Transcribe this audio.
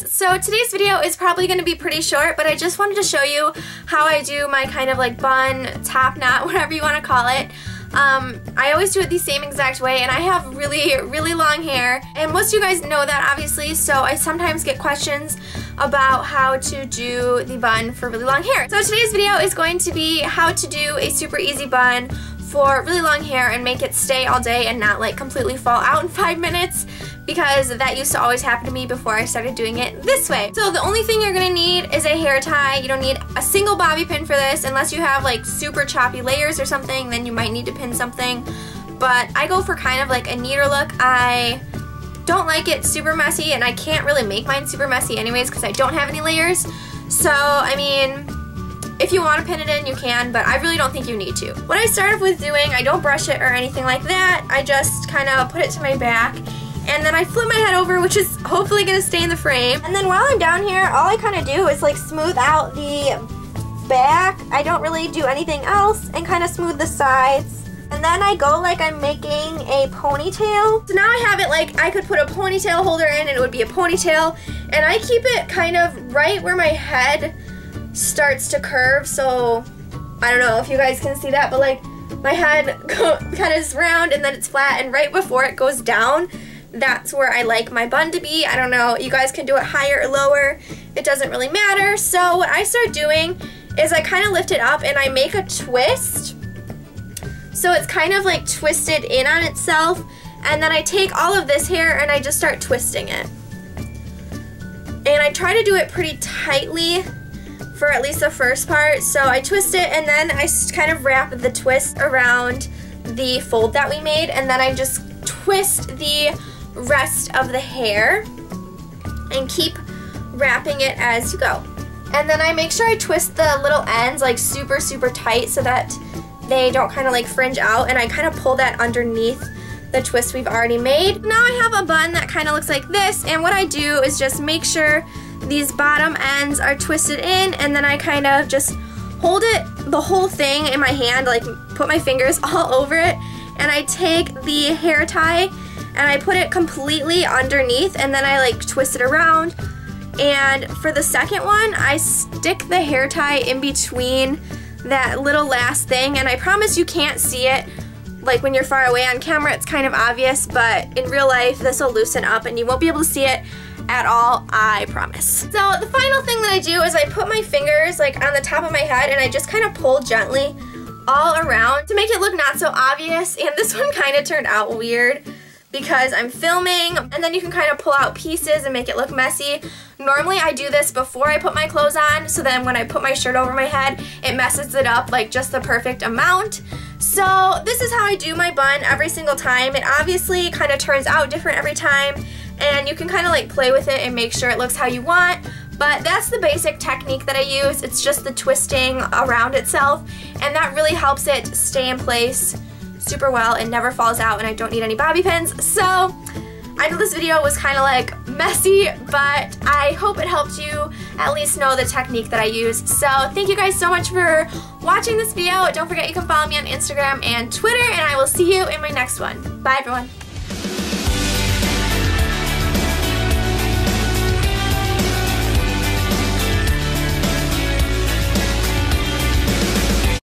So today's video is probably going to be pretty short, but I just wanted to show you how I do my kind of like bun, top knot, whatever you want to call it. I always do it the same exact way, and I have really long hair, and most of you guys know that obviously, so I sometimes get questions about how to do the bun for really long hair. So today's video is going to be how to do a super easy bun for really long hair and make it stay all day and not like completely fall out in 5 minutes, because that used to always happen to me before I started doing it this way. So the only thing you're gonna need is a hair tie. You don't need a single bobby pin for this unless you have like super choppy layers or something, then you might need to pin something. But I go for kind of like a neater look. I don't like it super messy, and I can't really make mine super messy anyways because I don't have any layers. So I mean, if you want to pin it in, you can, but I really don't think you need to. What I start off with doing, I don't brush it or anything like that. I just kind of put it to my back, and then I flip my head over, which is hopefully going to stay in the frame. And then while I'm down here, all I kind of do is like smooth out the back. I don't really do anything else, and kind of smooth the sides. And then I go like I'm making a ponytail. So now I have it like I could put a ponytail holder in and it would be a ponytail. And I keep it kind of right where my head starts to curve, so I don't know if you guys can see that, but like my head kind of is round and then it's flat, and right before it goes down, that's where I like my bun to be. I don't know, you guys can do it higher or lower, it doesn't really matter. So what I start doing is I kind of lift it up and I make a twist, so it's kind of like twisted in on itself, and then I take all of this hair and I just start twisting it, and I try to do it pretty tightly for at least the first part. So I twist it, and then I kind of wrap the twist around the fold that we made, and then I just twist the rest of the hair and keep wrapping it as you go. And then I make sure I twist the little ends like super tight so that they don't kind of like fringe out, and I kind of pull that underneath the twist we've already made. Now I have a bun that kind of looks like this, and what I do is just make sure these bottom ends are twisted in, and then I kind of just hold it, the whole thing in my hand, like put my fingers all over it, and I take the hair tie and I put it completely underneath, and then I like twist it around. And for the second one, I stick the hair tie in between that little last thing, and I promise you can't see it. Like when you're far away on camera, it's kind of obvious, but in real life, this will loosen up and you won't be able to see it at all, I promise. So the final thing that I do is I put my fingers like on the top of my head, and I just kind of pull gently all around to make it look not so obvious. And this one kind of turned out weird because I'm filming, and then you can kind of pull out pieces and make it look messy. Normally I do this before I put my clothes on, so then when I put my shirt over my head, it messes it up like just the perfect amount. So this is how I do my bun every single time. It obviously kind of turns out different every time, and you can kind of like play with it and make sure it looks how you want, but that's the basic technique that I use. It's just the twisting around itself, and that really helps it stay in place super well and never falls out, and I don't need any bobby pins. So I know this video was kind of like messy, but I hope it helped you at least know the technique that I use. So thank you guys so much for watching this video. Don't forget you can follow me on Instagram and Twitter, and I will see you in my next one. Bye everyone.